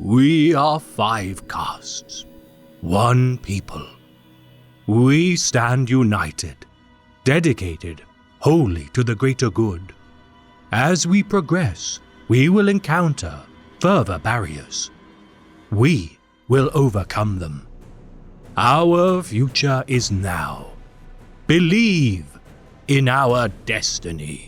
We are 5 castes, one people. We stand united, dedicated wholly to the greater good. As we progress, we will encounter further barriers. We will overcome them. Our future is now. Believe in our destiny.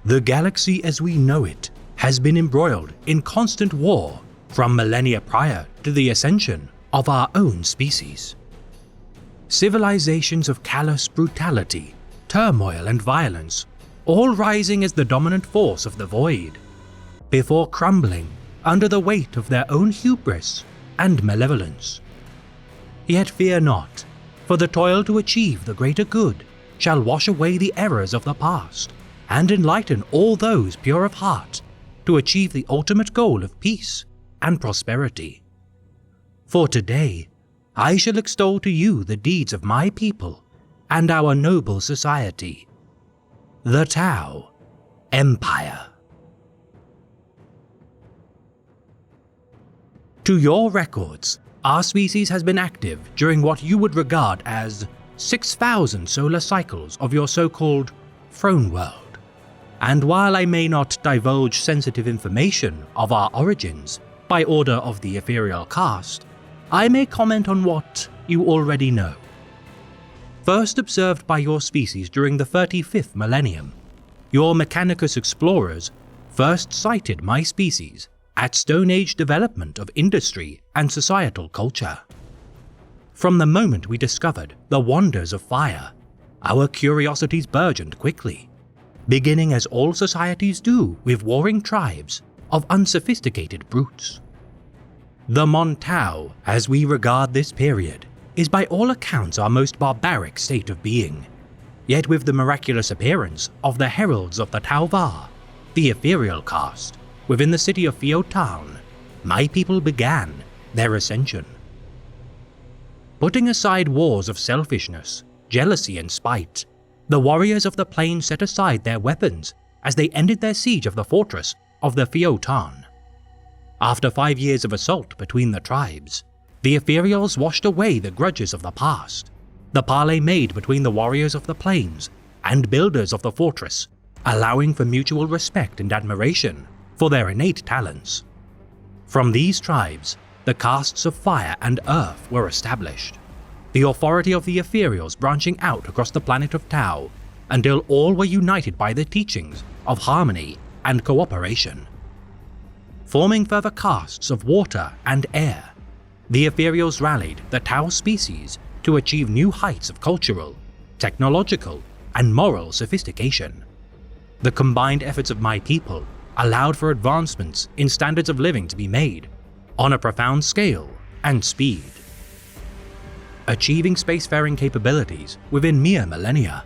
The galaxy as we know it has been embroiled in constant war from millennia prior to the ascension of our own species. Civilizations of callous brutality, turmoil and violence, all rising as the dominant force of the void, before crumbling under the weight of their own hubris and malevolence. Yet fear not, for the toil to achieve the greater good shall wash away the errors of the past and enlighten all those pure of heart to achieve the ultimate goal of peace and prosperity. For today, I shall extol to you the deeds of my people and our noble society, the Tau Empire. To your records, our species has been active during what you would regard as 6,000 solar cycles of your so-called throne world. And while I may not divulge sensitive information of our origins by order of the ethereal caste, I may comment on what you already know. First observed by your species during the 35th millennium, your Mechanicus explorers first sighted my species at Stone Age development of industry and societal culture. From the moment we discovered the wonders of fire, our curiosities burgeoned quickly, beginning as all societies do with warring tribes of unsophisticated brutes. The Montau, as we regard this period, is by all accounts our most barbaric state of being, yet with the miraculous appearance of the heralds of the Tauvar, the ethereal caste, within the city of Fiotown, my people began their ascension. Putting aside wars of selfishness, jealousy and spite, the warriors of the plain set aside their weapons as they ended their siege of the fortress of the Fiotan. After 5 years of assault between the tribes, the ethereals washed away the grudges of the past, the parley made between the warriors of the plains and builders of the fortress, allowing for mutual respect and admiration for their innate talents. From these tribes, the castes of fire and earth were established, the authority of the ethereals branching out across the planet of Tau until all were united by the teachings of harmony and cooperation. Forming further castes of water and air, the ethereals rallied the Tau species to achieve new heights of cultural, technological, and moral sophistication. The combined efforts of my people allowed for advancements in standards of living to be made on a profound scale and speed. Achieving spacefaring capabilities within mere millennia,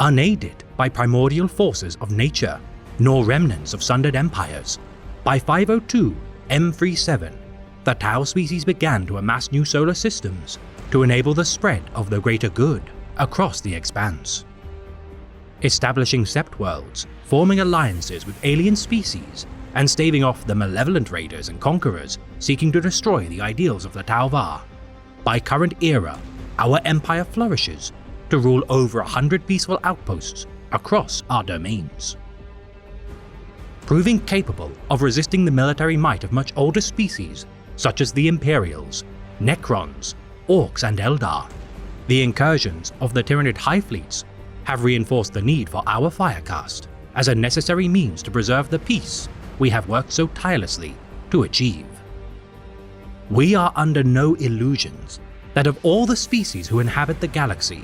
unaided by primordial forces of nature nor remnants of sundered empires, by 502 M37, the Tau species began to amass new solar systems to enable the spread of the greater good across the expanse. Establishing sept worlds, forming alliances with alien species, and staving off the malevolent raiders and conquerors seeking to destroy the ideals of the Tauvar. By current era, our empire flourishes to rule over 100 peaceful outposts across our domains. Proving capable of resisting the military might of much older species such as the Imperials, Necrons, Orcs and Eldar, the incursions of the Tyranid High Fleets have reinforced the need for our Firecast as a necessary means to preserve the peace we have worked so tirelessly to achieve. We are under no illusions that of all the species who inhabit the galaxy,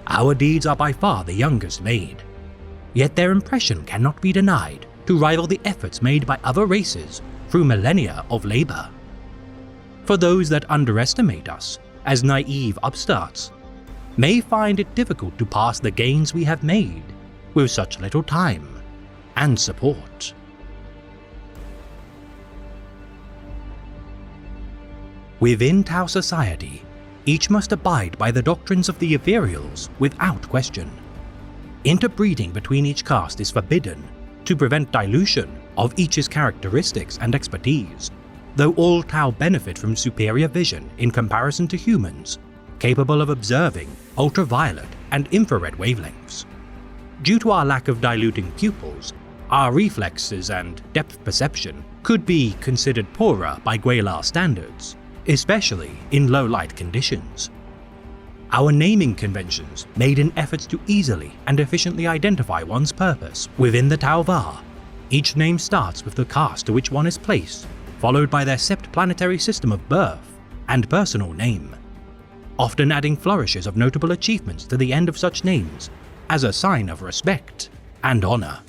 our deeds are by far the youngest made, yet their impression cannot be denied to rival the efforts made by other races through millennia of labor. For those that underestimate us as naive upstarts, may find it difficult to pass the gains we have made with such little time and support. Within Tau society, each must abide by the doctrines of the ethereals without question. Interbreeding between each caste is forbidden to prevent dilution of each's characteristics and expertise, though all Tau benefit from superior vision in comparison to humans, capable of observing ultraviolet and infrared wavelengths. Due to our lack of diluting pupils, our reflexes and depth perception could be considered poorer by Gwelar standards, especially in low light conditions. Our naming conventions made in efforts to easily and efficiently identify one's purpose within the Tau Va. Each name starts with the caste to which one is placed, followed by their sept planetary system of birth and personal name, often adding flourishes of notable achievements to the end of such names as a sign of respect and honor.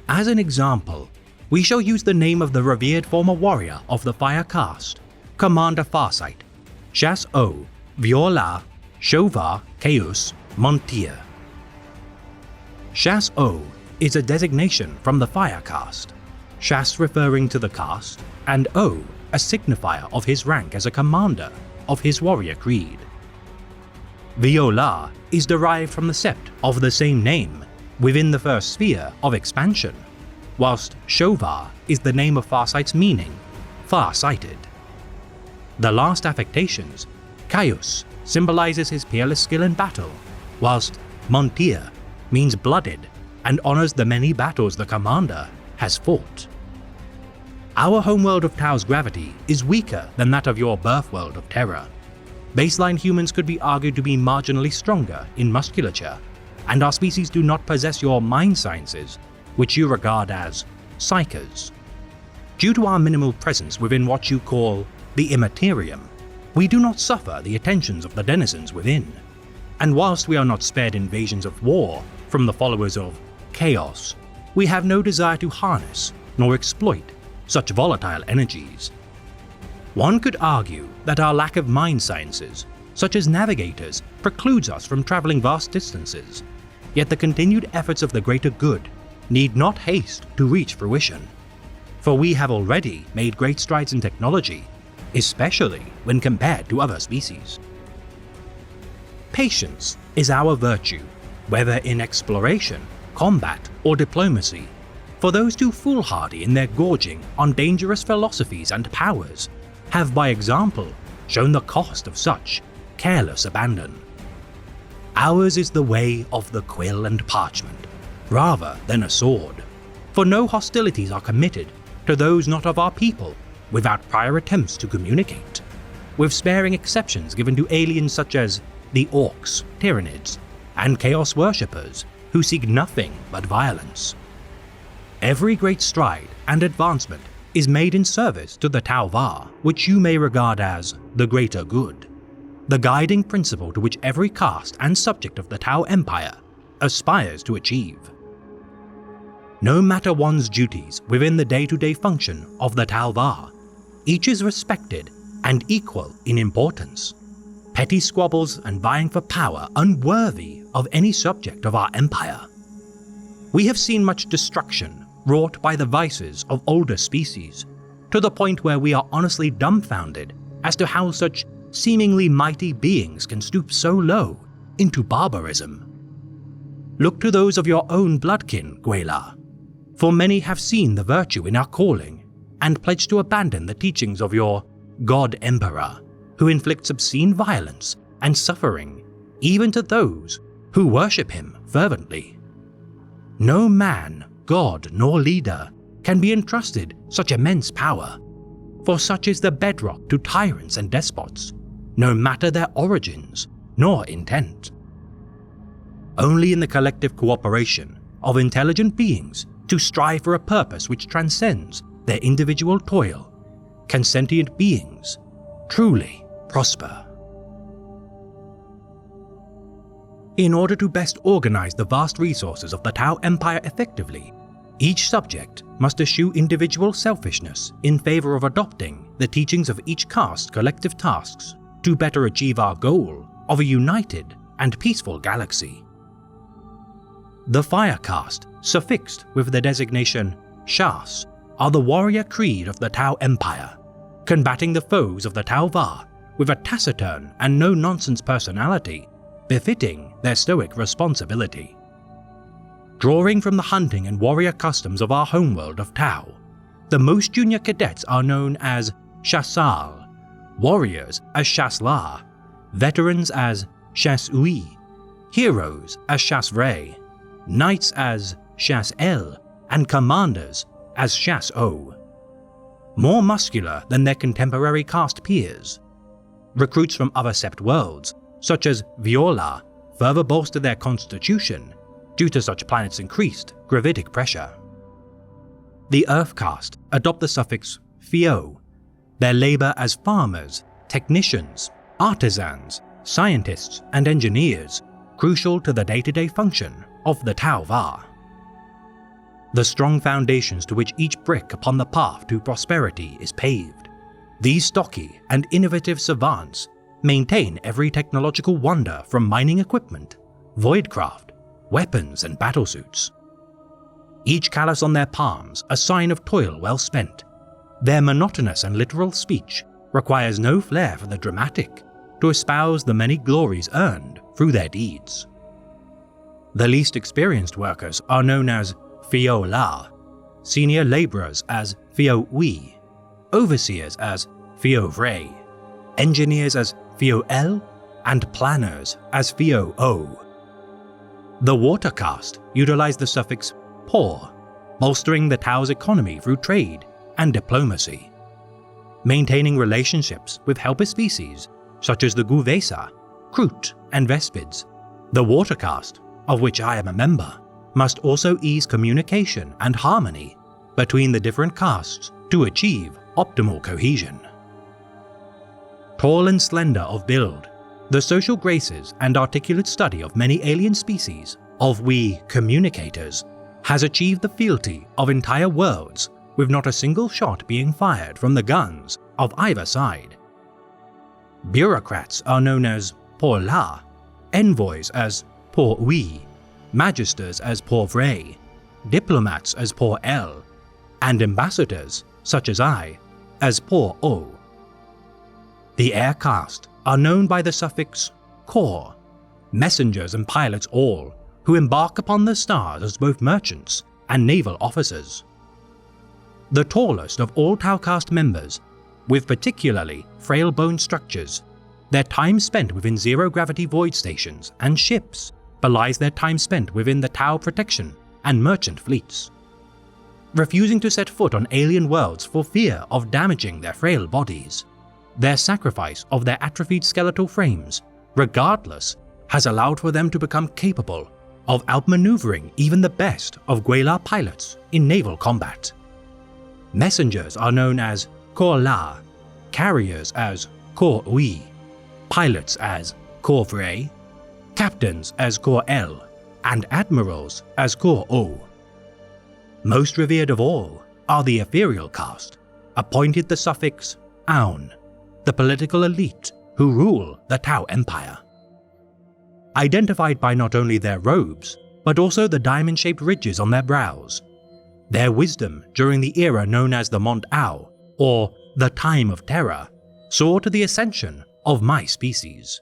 As an example, we shall use the name of the revered former warrior of the Fire caste, Commander Farsight, Shas O Viola Shovar Keus Montier. Shas O is a designation from the Fire caste, Shas referring to the caste, and O a signifier of his rank as a commander of his warrior creed. Viola is derived from the sept of the same name within the first sphere of expansion, whilst Shovar is the name of Farsight's meaning, far-sighted. The last affectations, Caius symbolizes his peerless skill in battle, whilst Montier means blooded and honors the many battles the commander has fought. Our homeworld of Tau's gravity is weaker than that of your birth world of Terra. Baseline humans could be argued to be marginally stronger in musculature, and our species do not possess your mind sciences, which you regard as psychers. Due to our minimal presence within what you call the Immaterium, we do not suffer the attentions of the denizens within, and whilst we are not spared invasions of war from the followers of chaos, we have no desire to harness nor exploit such volatile energies. One could argue that our lack of mind sciences, such as navigators, precludes us from traveling vast distances, yet the continued efforts of the greater good need not haste to reach fruition, for we have already made great strides in technology, especially when compared to other species. Patience is our virtue, whether in exploration, combat, or diplomacy, for those too foolhardy in their gorging on dangerous philosophies and powers have by example shown the cost of such careless abandon. Ours is the way of the quill and parchment, rather than a sword, for no hostilities are committed to those not of our people without prior attempts to communicate, with sparing exceptions given to aliens such as the Orcs, Tyranids, and Chaos Worshippers who seek nothing but violence. Every great stride and advancement is made in service to the Tau Va, which you may regard as the greater good, the guiding principle to which every caste and subject of the Tau Empire aspires to achieve. No matter one's duties within the day-to-day function of the Tau Va, each is respected and equal in importance. Petty squabbles and vying for power unworthy of any subject of our empire. We have seen much destruction wrought by the vices of older species, to the point where we are honestly dumbfounded as to how such seemingly mighty beings can stoop so low into barbarism. Look to those of your own bloodkin, Gwelar, for many have seen the virtue in our calling and pledged to abandon the teachings of your God Emperor, who inflicts obscene violence and suffering even to those who worship him fervently. No man, god, nor leader can be entrusted such immense power, for such is the bedrock to tyrants and despots, no matter their origins nor intent. Only in the collective cooperation of intelligent beings to strive for a purpose which transcends their individual toil can sentient beings truly prosper. In order to best organize the vast resources of the Tau Empire effectively, each subject must eschew individual selfishness in favor of adopting the teachings of each caste's collective tasks to better achieve our goal of a united and peaceful galaxy. The Fire caste, suffixed with the designation Shas, are the warrior creed of the Tau Empire, combating the foes of the Tau Va with a taciturn and no-nonsense personality befitting their stoic responsibility. Drawing from the hunting and warrior customs of our homeworld of Tau, the most junior cadets are known as Shassal, warriors as Shasla, veterans as Shasui, heroes as Shasvray, knights as Shas-El, and commanders as Shas-O. More muscular than their contemporary caste peers, recruits from other sept worlds, such as Viola, further bolster their constitution due to such planets' increased gravitic pressure. The Earth caste adopt the suffix Phio, their labor as farmers, technicians, artisans, scientists, and engineers, crucial to the day-to-day function of the Tau Va. The strong foundations to which each brick upon the path to prosperity is paved. These stocky and innovative savants maintain every technological wonder from mining equipment, voidcraft, weapons, and battlesuits. Each callus on their palms a sign of toil well spent. Their monotonous and literal speech requires no flair for the dramatic to espouse the many glories earned through their deeds. The least experienced workers are known as Phio La, senior laborers as Phio Ui, overseers as Phio Vray, engineers as Phio El, and planners as Phio O. The water caste utilize the suffix Por, bolstering the Tau's economy through trade and diplomacy. Maintaining relationships with helper species such as the Guvesa, Kroot, and Vespids, the water caste, of which I am a member, must also ease communication and harmony between the different castes to achieve optimal cohesion. Tall and slender of build, the social graces and articulate study of many alien species of we communicators has achieved the fealty of entire worlds with not a single shot being fired from the guns of either side. Bureaucrats are known as Por La, envoys as Por Ui, magisters as Por Vray, diplomats as Por El, and ambassadors, such as I, as Por O. The air caste are known by the suffix Kor, messengers and pilots all, who embark upon the stars as both merchants and naval officers. The tallest of all Tau caste members, with particularly frail bone structures, their time spent within zero-gravity void stations and ships belies their time spent within the Tau protection and merchant fleets. Refusing to set foot on alien worlds for fear of damaging their frail bodies, their sacrifice of their atrophied skeletal frames, regardless, has allowed for them to become capable of outmaneuvering even the best of Guela pilots in naval combat. Messengers are known as Kor La, carriers as Kor Ui, pilots as Kor Vray, captains as Kor El, and admirals as Kor O. Most revered of all are the ethereal caste, appointed the suffix Aun, the political elite who rule the Tau Empire. Identified by not only their robes, but also the diamond-shaped ridges on their brows, their wisdom during the era known as the Mont Au, or the Time of Terror, saw to the ascension of my species.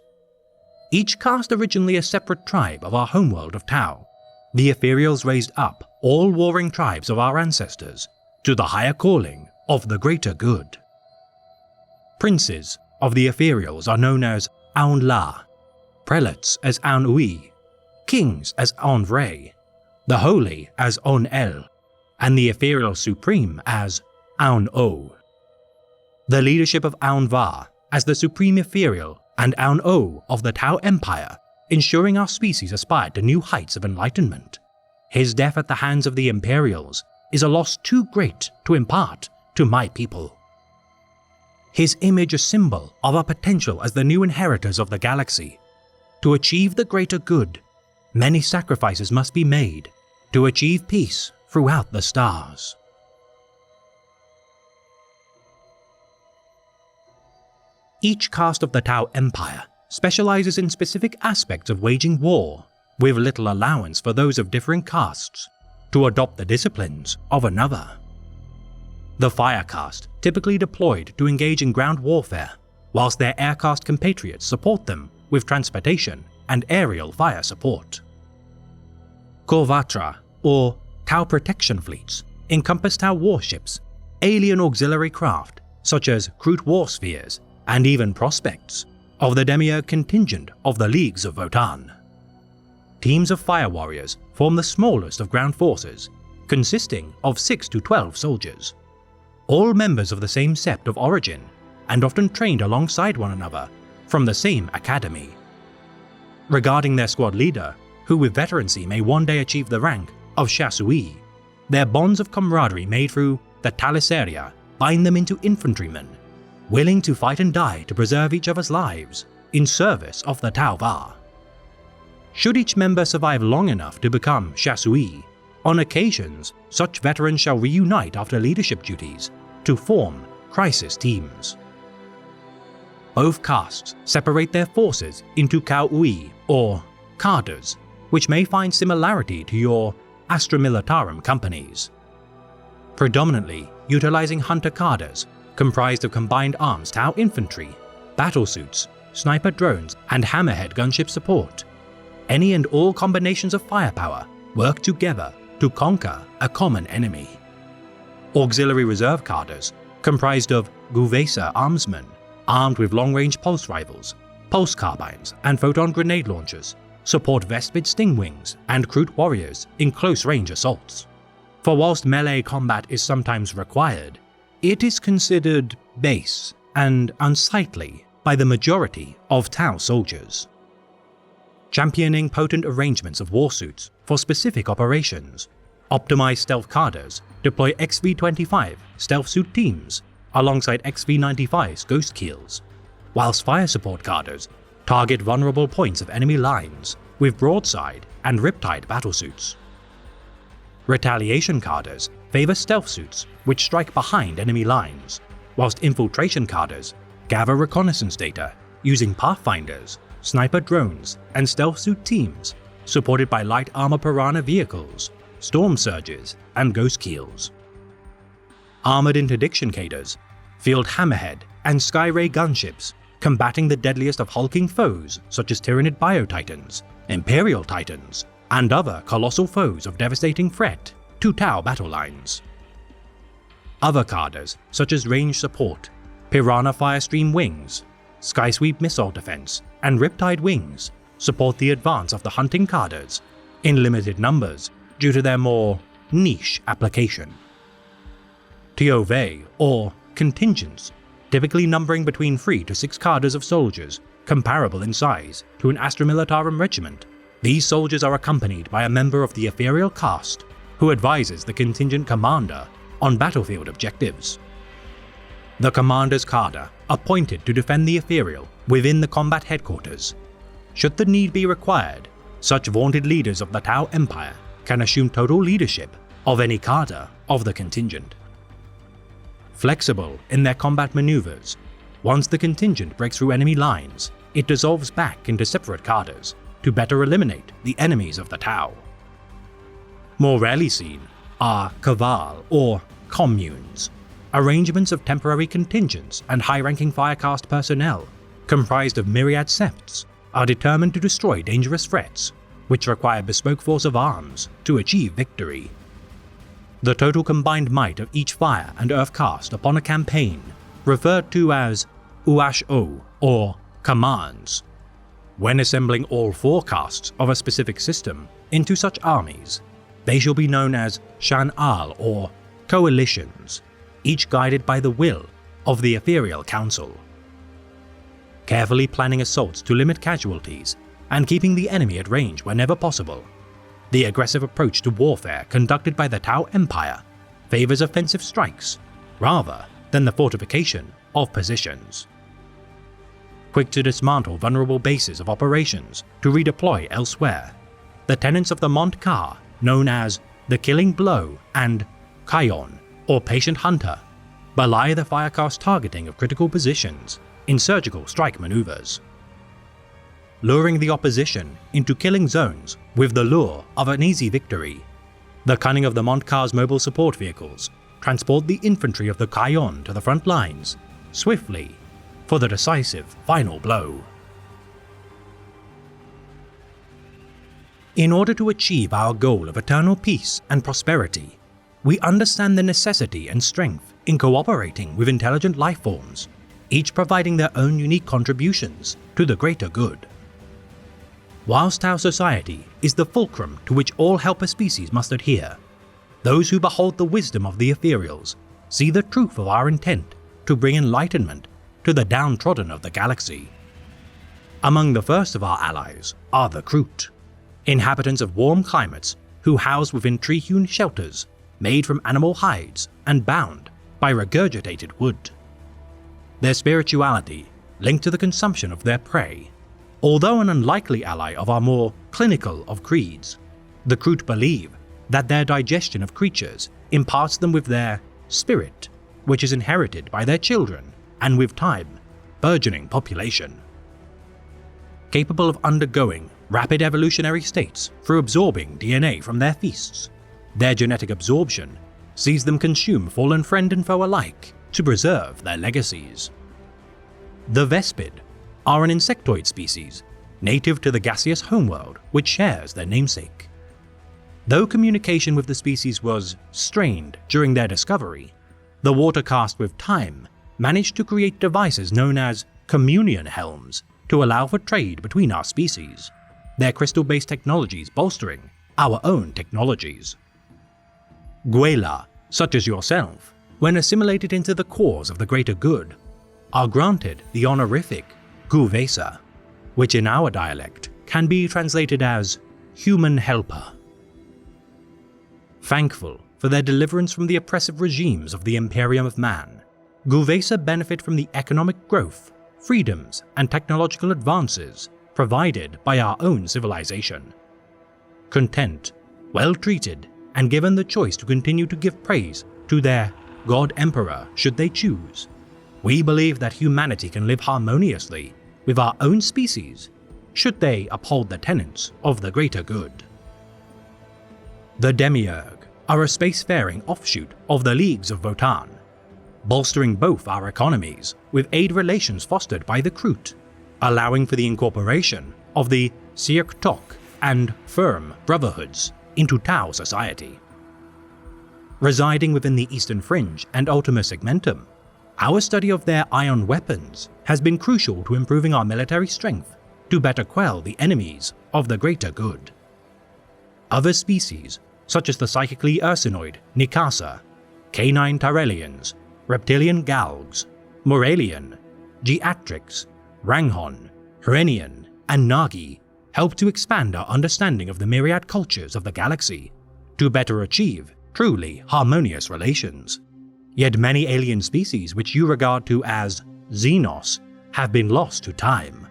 Each caste originally a separate tribe of our homeworld of Tau, the Ethereals raised up all warring tribes of our ancestors to the higher calling of the greater good. Princes of the Ethereals are known as Aun La, prelates as Aun Ui, kings as Aun Vray, the holy as On El, and the Ethereal Supreme as Aun O. The leadership of Aun Va as the Supreme Ethereal and Aun O of the Tau Empire, ensuring our species aspired to new heights of enlightenment. His death at the hands of the Imperials is a loss too great to impart to my people. His image a symbol of our potential as the new inheritors of the galaxy. To achieve the greater good, many sacrifices must be made to achieve peace throughout the stars. Each caste of the Tau Empire specializes in specific aspects of waging war, with little allowance for those of differing castes to adopt the disciplines of another. The Fire caste typically deployed to engage in ground warfare, whilst their air caste compatriots support them with transportation and aerial fire support. Korvatra or Tau protection fleets encompass Tau warships, alien auxiliary craft such as Kroot war spheres, and even prospects of the Demiurge contingent of the Leagues of Votann. Teams of fire warriors form the smallest of ground forces, consisting of 6 to 12 soldiers, all members of the same sept of origin and often trained alongside one another from the same academy. Regarding their squad leader, who with veterancy may one day achieve the rank of Shasui, their bonds of camaraderie made through the Talisaria bind them into infantrymen, willing to fight and die to preserve each other's lives in service of the Tau Va. Should each member survive long enough to become Shasui, on occasions such veterans shall reunite after leadership duties to form crisis teams. Both castes separate their forces into Kau'ui or cadres, which may find similarity to your Astra Militarum companies. Predominantly utilizing hunter cadres comprised of combined arms Tau infantry, battlesuits, sniper drones, and hammerhead gunship support. Any and all combinations of firepower work together to conquer a common enemy. Auxiliary reserve cadres comprised of Guvesa armsmen, armed with long-range pulse rifles, pulse carbines, and photon grenade launchers, support Vespid stingwings and Kroot warriors in close-range assaults. For whilst melee combat is sometimes required, it is considered base and unsightly by the majority of Tau soldiers. Championing potent arrangements of warsuits for specific operations, optimized stealth cadres deploy XV-25 stealth suit teams alongside XV-95's ghost keels, whilst fire support cadres target vulnerable points of enemy lines with broadside and riptide battlesuits. Retaliation cadres favor stealth suits which strike behind enemy lines, whilst infiltration cadres gather reconnaissance data using pathfinders, sniper drones, and stealth suit teams supported by light armor piranha vehicles, storm surges, and ghost keels. Armored interdiction cadres field hammerhead and skyray gunships, combating the deadliest of hulking foes such as Tyranid biotitans, Imperial titans, and other colossal foes of devastating threat to Tau battle lines. Other cadres such as range support, Piranha Firestream wings, Skysweep missile defense, and Riptide wings support the advance of the hunting cadres in limited numbers due to their more niche application. Tiove, or contingents, typically numbering between 3 to 6 cadres of soldiers, comparable in size to an Astra Militarum regiment. These soldiers are accompanied by a member of the ethereal caste who advises the contingent commander on battlefield objectives. The commander's cadre appointed to defend the ethereal within the combat headquarters. Should the need be required, such vaunted leaders of the Tau Empire can assume total leadership of any cadre of the contingent. Flexible in their combat maneuvers, once the contingent breaks through enemy lines, it dissolves back into separate cadres to better eliminate the enemies of the Tau. More rarely seen are Kaval or communes, arrangements of temporary contingents and high-ranking Firecast personnel, comprised of myriad septs, are determined to destroy dangerous threats, which require bespoke force of arms to achieve victory. The total combined might of each fire and earth caste upon a campaign, referred to as Uash-O or commands. When assembling all 4 castes of a specific system into such armies, they shall be known as Shan-Al or coalitions, each guided by the will of the Ethereal Council. Carefully planning assaults to limit casualties and keeping the enemy at range whenever possible, the aggressive approach to warfare conducted by the Tau Empire favors offensive strikes rather than the fortification of positions. Quick to dismantle vulnerable bases of operations to redeploy elsewhere, the tenants of the Mont Ka, known as the Killing Blow and Kion, or Patient Hunter, belie the Firecast targeting of critical positions in surgical strike maneuvers. Luring the opposition into killing zones with the lure of an easy victory, the cunning of the Mont Ka's mobile support vehicles transport the infantry of the Kion to the front lines, swiftly, for the decisive final blow. In order to achieve our goal of eternal peace and prosperity, we understand the necessity and strength in cooperating with intelligent life forms, each providing their own unique contributions to the greater good. Whilst our society is the fulcrum to which all helper species must adhere, those who behold the wisdom of the ethereals see the truth of our intent to bring enlightenment to the downtrodden of the galaxy. Among the first of our allies are the Kroot, inhabitants of warm climates who house within tree-hewn shelters made from animal hides and bound by regurgitated wood. Their spirituality linked to the consumption of their prey. Although an unlikely ally of our more clinical of creeds, the Kroot believe that their digestion of creatures imparts them with their spirit, which is inherited by their children and, with time, burgeoning population. Capable of undergoing rapid evolutionary states through absorbing DNA from their feasts, their genetic absorption sees them consume fallen friend and foe alike to preserve their legacies. The Vespid are an insectoid species native to the gaseous homeworld which shares their namesake. Though communication with the species was strained during their discovery, the Watercast with time managed to create devices known as communion helms to allow for trade between our species, their crystal-based technologies bolstering our own technologies. Gwaela, such as yourself, when assimilated into the cause of the greater good, are granted the honorific Guvesa, which in our dialect can be translated as human helper. Thankful for their deliverance from the oppressive regimes of the Imperium of Man, Guvesa benefit from the economic growth, freedoms, and technological advances provided by our own civilization. Content, well treated, and given the choice to continue to give praise to their God Emperor should they choose, we believe that humanity can live harmoniously with our own species should they uphold the tenets of the greater good. The Demiurge are a spacefaring offshoot of the Leagues of Votan, bolstering both our economies with aid relations fostered by the Kroot, allowing for the incorporation of the Cirque Tok and Firm Brotherhoods into Tau society. Residing within the Eastern Fringe and Ultima Segmentum, our study of their ion weapons has been crucial to improving our military strength to better quell the enemies of the greater good. Other species, such as the psychically ursinoid Nikasa, canine Tyrellians, reptilian Galgs, Moralian, Geatrix, Ranghon, Herenian, and Nagi, help to expand our understanding of the myriad cultures of the galaxy to better achieve truly harmonious relations. Yet many alien species which you regard to as Xenos have been lost to time,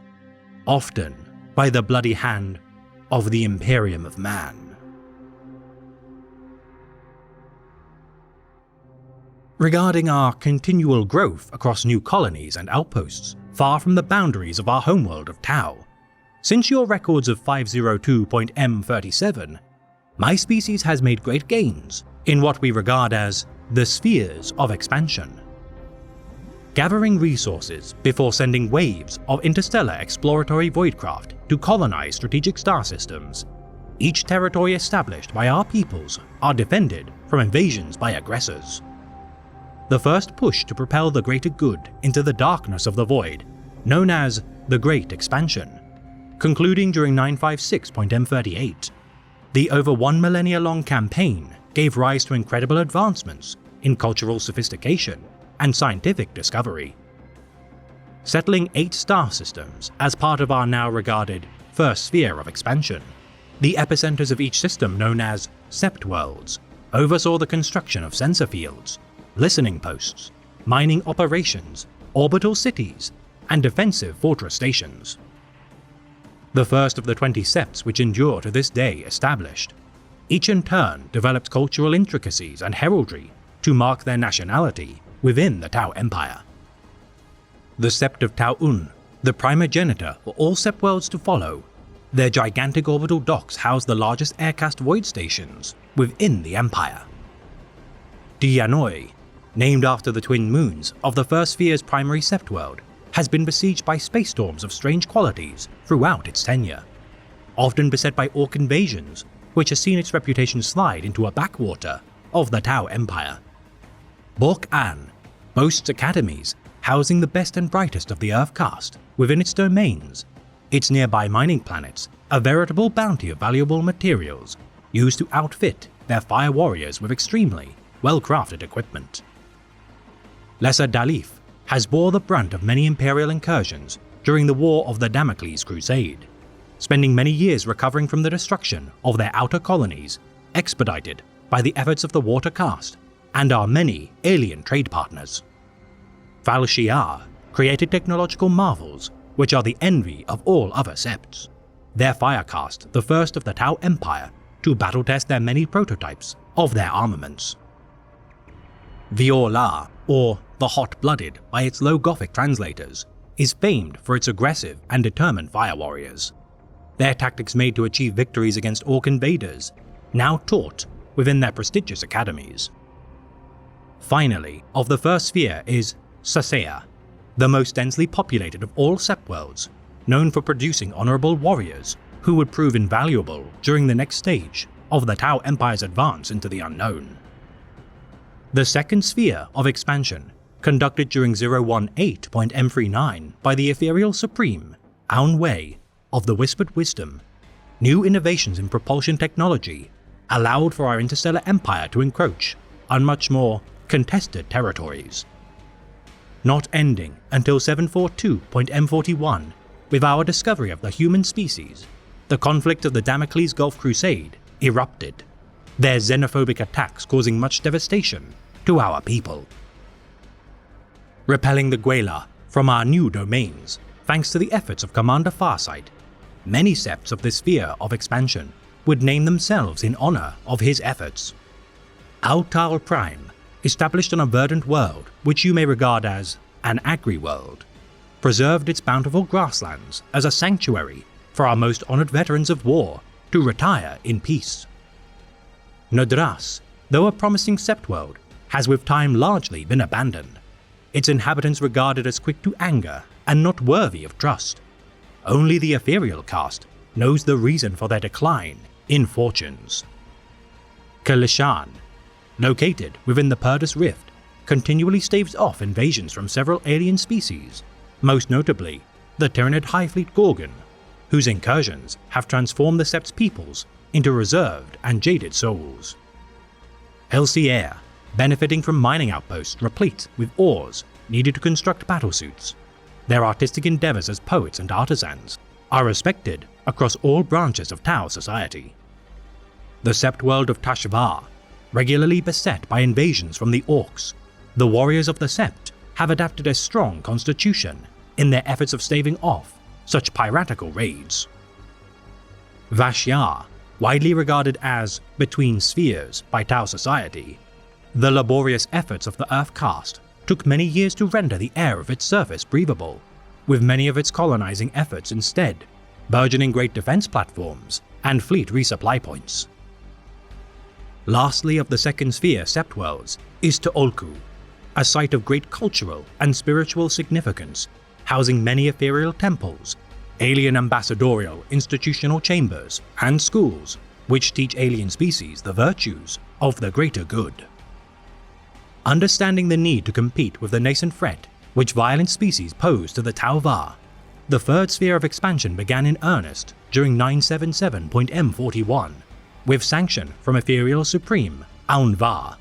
often by the bloody hand of the Imperium of Man. Regarding our continual growth across new colonies and outposts far from the boundaries of our homeworld of Tau, since your records of 502.M37, my species has made great gains in what we regard as the spheres of expansion. Gathering resources before sending waves of interstellar exploratory voidcraft to colonize strategic star systems, each territory established by our peoples are defended from invasions by aggressors. The first push to propel the greater good into the darkness of the void, known as the Great Expansion, concluding during 956.M38, the over 1 millennia-long campaign gave rise to incredible advancements in cultural sophistication and scientific discovery. Settling 8 star systems as part of our now regarded first sphere of expansion, the epicenters of each system known as Sept Worlds oversaw the construction of sensor fields, listening posts, mining operations, orbital cities, and defensive fortress stations. The first of the 20 septs which endure to this day established, each in turn developed cultural intricacies and heraldry to mark their nationality within the Tau Empire. The Sept of Tau-Un, the primogenitor for all Sept worlds to follow, their gigantic orbital docks house the largest aircast void stations within the Empire. Dianoi, named after the twin moons of the first sphere's primary Sept world, has been besieged by space storms of strange qualities throughout its tenure. often beset by orc invasions, which has seen its reputation slide into a backwater of the Tau Empire. Bork-An boasts academies housing the best and brightest of the Earth caste within its domains, its nearby mining planets a veritable bounty of valuable materials used to outfit their fire warriors with extremely well-crafted equipment. Lesser Dalif has bore the brunt of many imperial incursions during the War of the Damocles Crusade, spending many years recovering from the destruction of their outer colonies, expedited by the efforts of the Water Caste and our many alien trade partners. Fal Shiar created technological marvels which are the envy of all other septs, their fire caste the first of the Tau Empire to battle test their many prototypes of their armaments. Vior-La, or the Hot-Blooded by its low Gothic translators, is famed for its aggressive and determined fire warriors. Their tactics made to achieve victories against orc invaders, now taught within their prestigious academies. Finally, of the first sphere is Sasea, the most densely populated of all Sept worlds, known for producing honorable warriors who would prove invaluable during the next stage of the Tau Empire's advance into the unknown. The second sphere of expansion, conducted during 018.M39 by the Ethereal Supreme, Aun Wei, of the Whispered Wisdom, new innovations in propulsion technology allowed for our interstellar empire to encroach on much more contested territories. Not ending until 742.M41 with our discovery of the human species, the conflict of the Damocles Gulf Crusade erupted, their xenophobic attacks causing much devastation to our people. Repelling the Gwelar from our new domains, thanks to the efforts of Commander Farsight, many septs of this sphere of expansion would name themselves in honor of his efforts. Altal Prime, established on a verdant world which you may regard as an agri-world, preserved its bountiful grasslands as a sanctuary for our most honored veterans of war to retire in peace. Nodras, though a promising sept world, has with time largely been abandoned, its inhabitants regarded as quick to anger and not worthy of trust. Only the ethereal caste knows the reason for their decline in fortunes. Kalishan, located within the Purdus Rift, continually staves off invasions from several alien species, most notably the Tyranid Highfleet Gorgon, whose incursions have transformed the Sept's peoples into reserved and jaded souls. Elsiair, benefiting from mining outposts replete with ores needed to construct battlesuits. Their artistic endeavors as poets and artisans are respected across all branches of Tau society. The Sept world of Tashvar, regularly beset by invasions from the Orcs, the warriors of the Sept have adapted a strong constitution in their efforts of staving off such piratical raids. Vashyar, widely regarded as between spheres by Tau society, the laborious efforts of the Earth caste took many years to render the air of its surface breathable, with many of its colonizing efforts instead burgeoning great defense platforms and fleet resupply points. Lastly of the second sphere Sept worlds is Tuolku, a site of great cultural and spiritual significance, housing many ethereal temples, alien ambassadorial institutional chambers, and schools which teach alien species the virtues of the greater good. Understanding the need to compete with the nascent threat which violent species pose to the Tau Va, the third sphere of expansion began in earnest during 977.M41, with sanction from Ethereal Supreme Aun Va,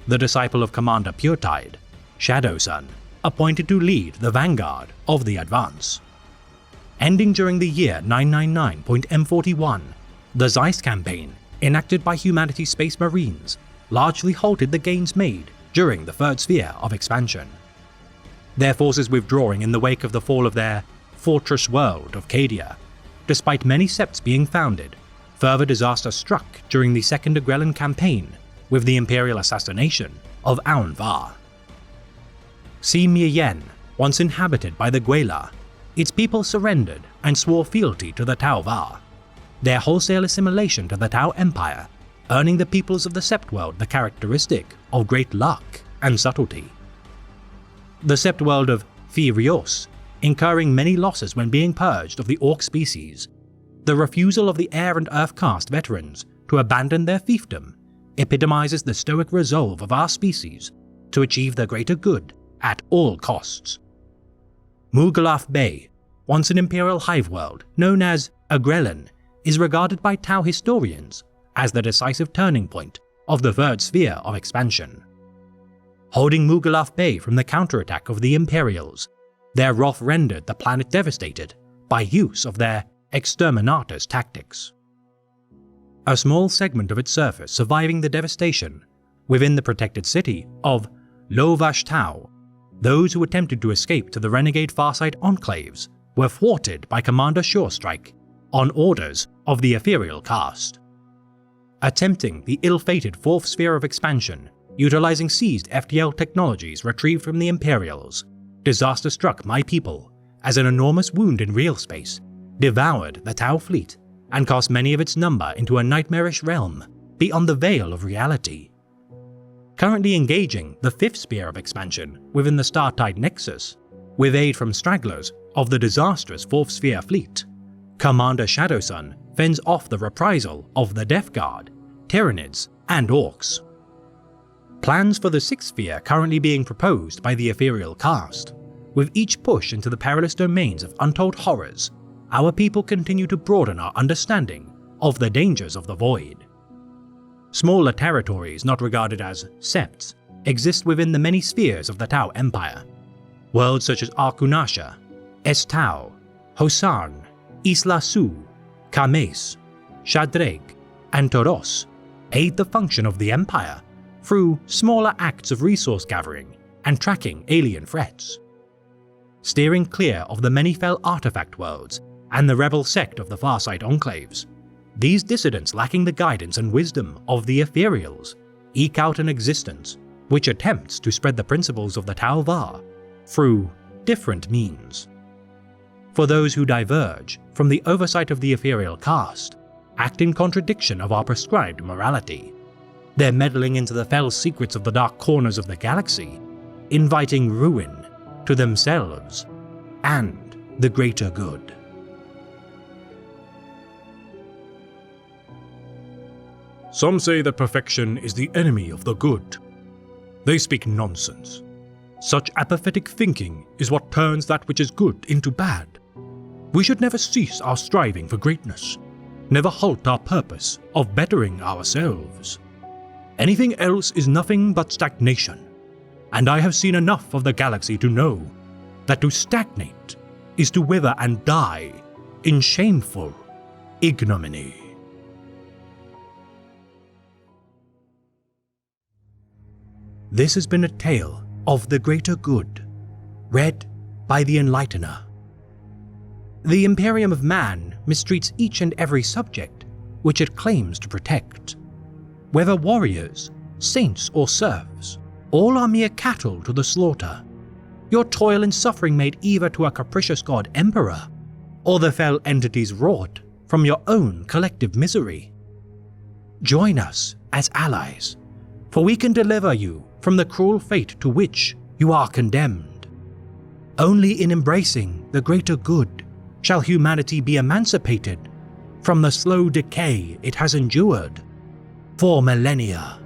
the disciple of Commander Puretide, Shadow Sun, appointed to lead the vanguard of the advance. Ending during the year 999.M41, the Zeiss campaign, enacted by humanity's Space Marines, largely halted the gains made during the third sphere of expansion. Their forces withdrawing in the wake of the fall of their fortress world of Cadia. Despite many septs being founded, further disaster struck during the Second Agrellan campaign with the imperial assassination of Aun Va. Si Mien, once inhabited by the Gwelar, its people surrendered and swore fealty to the Tau Va, their wholesale assimilation to the Tau Empire, earning the peoples of the Sept world the characteristic of great luck and subtlety. The Sept world of Firios, incurring many losses when being purged of the Orc species, The refusal of the air and earth caste veterans to abandon their fiefdom epitomizes the stoic resolve of our species to achieve the greater good at all costs. Mughalath Bay, once an imperial hive world known as Agrellan, is regarded by Tau historians as the decisive turning point of the third sphere of expansion. Holding Mughalath Bay from the counterattack of the Imperials, their wrath rendered the planet devastated by use of their exterminatus tactics. A small segment of its surface surviving the devastation, within the protected city of Lo-Vash Tau, those who attempted to escape to the renegade Farsight enclaves were thwarted by Commander Surestrike on orders of the Ethereal caste. Attempting the ill-fated fourth sphere of expansion, utilizing seized FTL technologies retrieved from the Imperials, disaster struck my people as an enormous wound in real space devoured the Tau fleet and cast many of its number into a nightmarish realm beyond the veil of reality. Currently engaging the fifth sphere of expansion within the Startide Nexus, with aid from stragglers of the disastrous fourth sphere fleet, Commander Shadowsun fends off the reprisal of the Death Guard, Tyranids, and Orcs. Plans for the sixth sphere currently being proposed by the Ethereal caste. With each push into the perilous domains of untold horrors, our people continue to broaden our understanding of the dangers of the void. Smaller territories not regarded as septs exist within the many spheres of the Tau Empire. Worlds such as Arkunasha, Estau, Hosan, Isla Su, Kames, Shadrake, and Toros aid the function of the Empire through smaller acts of resource gathering and tracking alien threats. Steering clear of the many fell artifact worlds and the rebel sect of the Farsight enclaves, these dissidents lacking the guidance and wisdom of the Ethereals eke out an existence which attempts to spread the principles of the Tau Va through different means. For those who diverge from the oversight of the Ethereal caste, act in contradiction of our prescribed morality. They're meddling into the fell secrets of the dark corners of the galaxy, inviting ruin to themselves and the greater good. Some say that perfection is the enemy of the good. They speak nonsense. Such apathetic thinking is what turns that which is good into bad. We should never cease our striving for greatness, never halt our purpose of bettering ourselves. Anything else is nothing but stagnation, and I have seen enough of the galaxy to know that to stagnate is to wither and die in shameful ignominy. This has been a tale of the greater good, read by the Enlightener. The Imperium of Man mistreats each and every subject which it claims to protect. Whether warriors, saints, or serfs, all are mere cattle to the slaughter. Your toil and suffering made either to a capricious god emperor, or the fell entities wrought from your own collective misery. Join us as allies, for we can deliver you from the cruel fate to which you are condemned. Only in embracing the greater good shall humanity be emancipated from the slow decay it has endured for millennia.